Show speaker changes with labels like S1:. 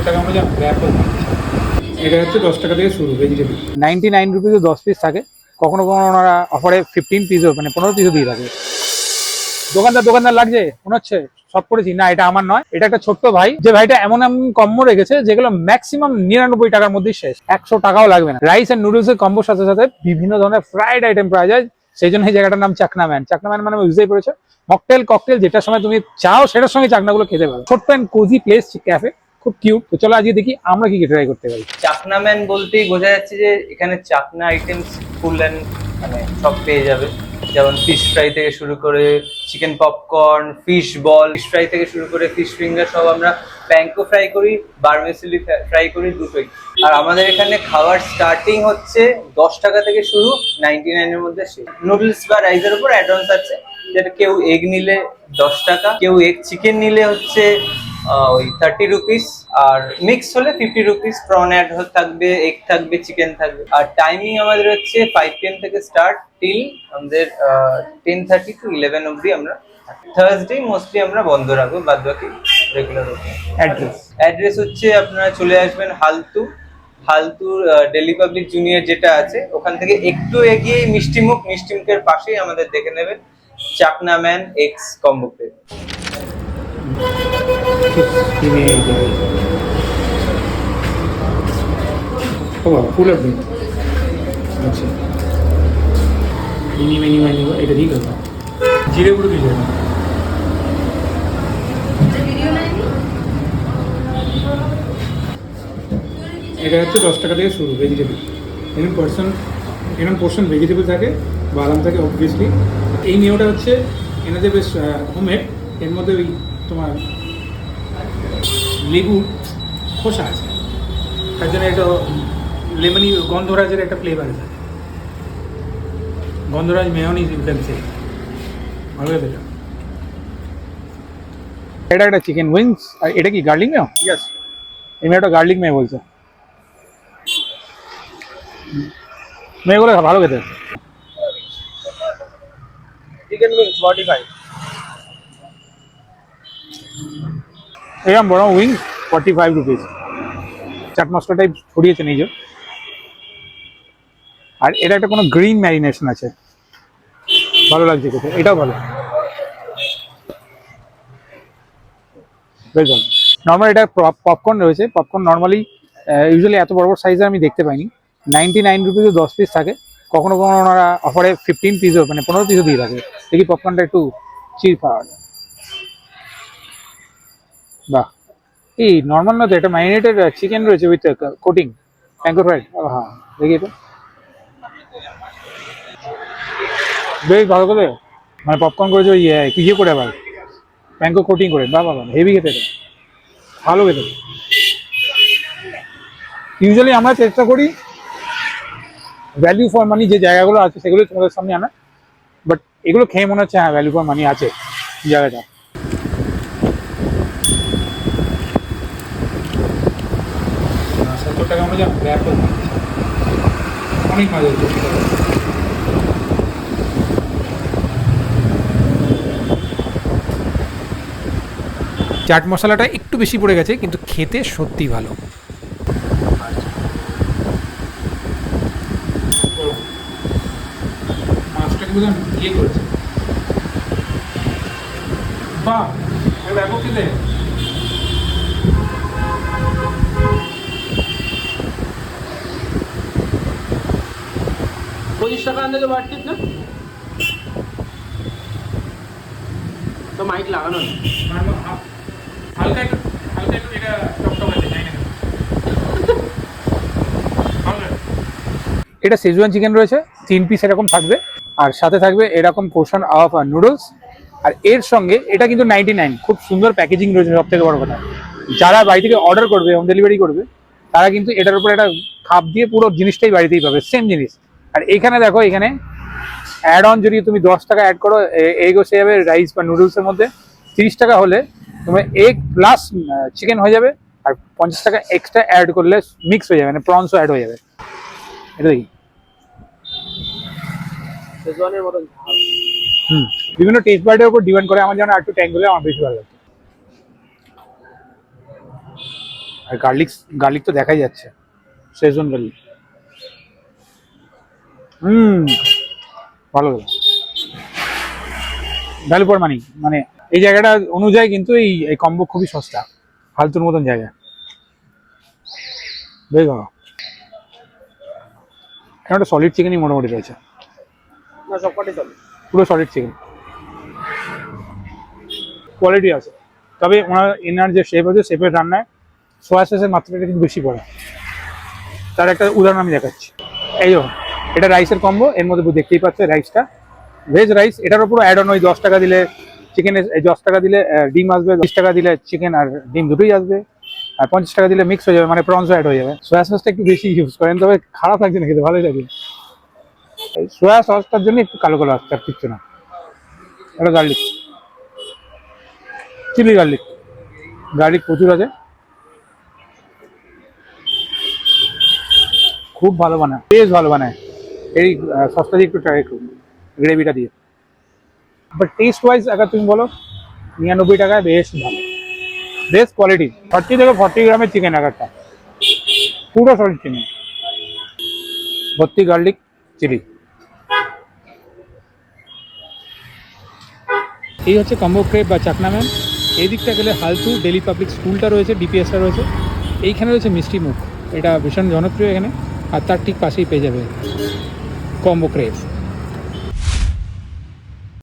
S1: টাকা আমরা জানো র্যাপও। এটা হচ্ছে 10 টাকা থেকে শুরু ভেজিটেবল। 99 রুপিসে 10 পিস থাকে, কখনো কখনো ওনারা অফারে 15 পিসও মানে 15 পিসও দিয়ে থাকে। দোকানদার লাগছে মনে হচ্ছে সব করেছি না, এটা আমার নয়, এটা একটা ছোট্ট ভাই, যে ভাইটা এমন এমন কম্বো রেখেছে যেগুলো ম্যাক্সিমাম 99 টাকার মধ্যেই শেষ, 100 টাকাও লাগবে না। রাইস এন্ড নুডলস এর কম্বোর সাথে সাথে বিভিন্ন ধরনের ফ্রাইড আইটেম পাওয়া যায়, সেই জন্য এই জায়গাটার নাম চাকনা ম্যান। চাকনা ম্যান মানে বুঝতেই পেরেছো, মকটেল ককটেল যেটার সময় তুমি চাও সেটার সঙ্গে চাকনাগুলো খেতে পারো। ছোট্ট এন্ড কোজি প্লেস ক্যাফে, খুব কিউট। তো চলো আজকে দেখি আমরা কি ট্রাই করতে পারি।
S2: চাকনা ম্যান বলতেই বোঝা যাচ্ছে যে এখানে চাকনা আইটেমস ফুল অ্যান্ড মানে সব পেয়ে যাবে, যেমন ফিশ ফ্রাই থেকে শুরু করে chicken popcorn, fish ball, fish fry থেকে শুরু করে ফিশ ফিঙ্গার সব আমরা প্যাঙ্কো ফ্রাই করি, বারমেসিলি ফ্রাই করি, দুটোই। আর আমাদের এখানে খাবার স্টার্টিং হচ্ছে 10 টাকা থেকে শুরু, 99 এর মধ্যে শেষ। নুডলস বা রাইসের উপর অ্যাডভান্স আছে, যেটা কেউ এগ নিলে 10 টাকা, কেউ এগ চিকেন নিলে হচ্ছে ওই 30 রুপিস, আর মিক্স হলে 50 রুপিস। প্রন অ্যাড থাকবে, এগ থাকবে, চিকেন থাকবে। আর টাইমিং আমাদের হচ্ছে 5 PM থেকে স্টার্ট টিল আমাদের 10:30 to 11 অব্দি। আমরা থার্সডে মোস্টলি আমরা বন্ধ রাখবো, বাদ বাকি রেগুলার ওপেন। অ্যাড্রেস হচ্ছে আপনারা চলে আসবেন হালতুর ডেলি পাবলিক জুনিয়র যেটা আছে, ওখান থেকে একটু এগিয়ে মিষ্টিমুখের পাশেই আমাদের দেখে নেবেন চাকনা man X combo plate.
S1: Full of ডিম। আচ্ছা মিনি এটা ঠিক আছে। জিরে গুঁড়ো দিয়ে দেবেন। এটা হচ্ছে 10 টাকা থেকে শুরু ভেজিটেবল। এরকম পোর্শন ভেজিটেবল থাকে, বাদাম থাকে অবভিয়াসলি। এই মেয়োটা হচ্ছে এনাদের বেশ হোমমেড, এর মধ্যে ওই তোমার লেবুর খোসা আছে, তার জন্য একটা লেমনি গন্ধরাজের একটা ফ্লেভার আছে। গন্ধরাজ মেয়োনিজ ইউ ক্যান সে। ভালো লাগে এটা একটা চিকেন উইংস। আর এটা কি গার্লিক মেয়ো? ইয়েস, এই মেয়োটা গার্লিক মেয়ো বলছে। মেয়েগুলো ভালো খেতে।
S2: Chicken wings 45।
S1: এরকম বড় wings 45 rupees. Chaat masala type ছড়িয়েছে নিজে। আর এটা একটা কোনো গ্রিন ম্যারিনেশন আছে, ভালো লাগছে খেতে, এটাও ভালো, বেশ ভালো। নর্মাল এটা পপকর্ন রয়েছে। পপকর্ন নর্মালি ইউজুয়ালি এত বড় বড় সাইজের আমি দেখতে পাইনি। 99 রুপিসে 10 পিস থাকে, কখনো কখনো ওনারা অফারে 15 পিসও মানে 15 পিসও দিয়ে থাকে। দেখি পপকর্নটা একটু চিপ পাওয়া যায়। বাহ, এই নর্মাল না তো, এটা ম্যারিনেটেড চিকেন রয়েছে উইথ কোটিং প্যাঙ্কো ফ্রাইড। হ্যাঁ দেখি এটা বেশ ভালো করে মানে পপকর্ন করেছে ওই ইয়ে করে আবার প্যাঙ্কো কোটিং করে। বাহ বাবা, হেভি খেতে, ভালো খেতে। ইউজুয়ালি আমরা চেষ্টা করি ভ্যালু ফর মানি যে জায়গাগুলো আছে সেগুলো তোমাদের সামনে আনা, বাট এগুলো খেয়ে মনে হচ্ছে হ্যাঁ ভ্যালু ফর মানি আছে জায়গাটা। 70 টাকা আমরা জানো র্যাপও অনেক মজা হচ্ছে।
S3: চাট মশলাটা একটু বেশি পড়ে গেছে, কিন্তু খেতে সত্যি ভালো।
S1: মাছটা কিন্তু ইয়ে করেছে, বাহ দেখো খেতে।
S4: 25 টাকা আনতে তো বাড়তিস না, তো মাইক লাগানো নেই।
S1: হালকা একটু এটা টকটক আছে, জানি না। এটা সেজওয়ান চিকেন রয়েছে, 3 পিস এরকম থাকবে, আর সাথে থাকবে এরকম পোর্শন অফ নুডলস। আর এর সঙ্গে এটা কিন্তু 99, খুব সুন্দর প্যাকেজিং রয়েছে। সব থেকে বড় কথা, যারা বাড়ি থেকে অর্ডার করবে, হোম ডেলিভারি করবে, তারা কিন্তু এটার উপর একটা খাপ দিয়ে পুরো জিনিসটাই বাড়িতেই পাবে, সেম জিনিস। আর এখানে দেখো, এখানে অ্যাড অন যদি তুমি 10 টাকা অ্যাড করো, এগ হয়ে যাবে রাইস বা নুডলসের মধ্যে। 30 টাকা হলে তোমার এগ প্লাস চিকেন হয়ে যাবে, আর 50 টাকা এক্সট্রা অ্যাড করলে মিক্স হয়ে যাবে, মানে প্রনসও অ্যাড হয়ে যাবে। এটা দেখি
S4: শেজওয়ানের মতন ঝাল।
S1: বিভিন্ন টেস্ট বার্ডের উপর ডিপেন্ড করে। আমার যেমন একটু ট্যাঙ্ক হলে আমার বেশি ভালো লাগে। আর গার্লিক তো দেখাই যাচ্ছে, শেজওয়ান গার্লিক। ভালো ভ্যালু ফর মানি, মানে এই জায়গাটা অনুযায়ী কিন্তু এই কম্বো খুবই সস্তা, ফালতুর মতন জায়গা। বেশ ভালো, এখানে একটা সলিড চিকেনই মোটামুটি রয়েছে,
S4: না সবকটাই চলে।
S1: পুরো সলিড চিকেন, কোয়ালিটি আছে। তবে এনার যে শেফ আছে, শেফের রান্নায় সোয়া সসের মাত্রাটা কিন্তু বেশি পড়ে। তার একটা উদাহরণ আমি দেখাচ্ছি। এই যো, এটা রাইসের কম্বো, এর মধ্যে দেখতেই পাচ্ছে রাইসটা ভেজ রাইস। এটার উপর অ্যাড অন ওই 10 টাকা দিলে চিকেনের, 10 টাকা দিলে ডিম আসবে, 20 টাকা দিলে চিকেন আর ডিম দুটোই আসবে, আর 50 টাকা দিলে মিক্স হয়ে যাবে, মানে প্রনস অ্যাড হয়ে যাবে। সোয়া সসটা একটু বেশি ইউজ করেন, তবে খারাপ লাগছে না খেতে, ভালোই লাগে। সোয়া সসটার জন্য একটু কালো কালো আসছে, আর কিচ্ছু না। এটা গার্লিক, চিলি গার্লিক প্রচুর আছে, খুব ভালো বানায়, বেশ ভালো বানায়। এই সসটা দিয়ে একটু ট্রাই করুন, গ্রেভিটা দিয়ে। বাট টেস্ট ওয়াইজ আগে তুমি বলো, 99 টাকায় বেশ ভালো, বেস্ট কোয়ালিটি। 30 থেকে 40 গ্রামের চিকেন একটা, পুরো সলিড চিকেন, ভর্তি গার্লিক চিলি।
S3: এই হচ্ছে কম্বো ক্রেপ বা চাকনা ম্যান। এই দিকটা গেলে হালতু ডেলি পাবলিক স্কুলটা রয়েছে, ডিপিএসটা রয়েছে। এইখানে রয়েছে মিষ্টি মুখ, এটা ভীষণ জনপ্রিয় এখানে। আর তার ঠিক পাশেই পেয়ে যাবে কম্বো ক্রেপ।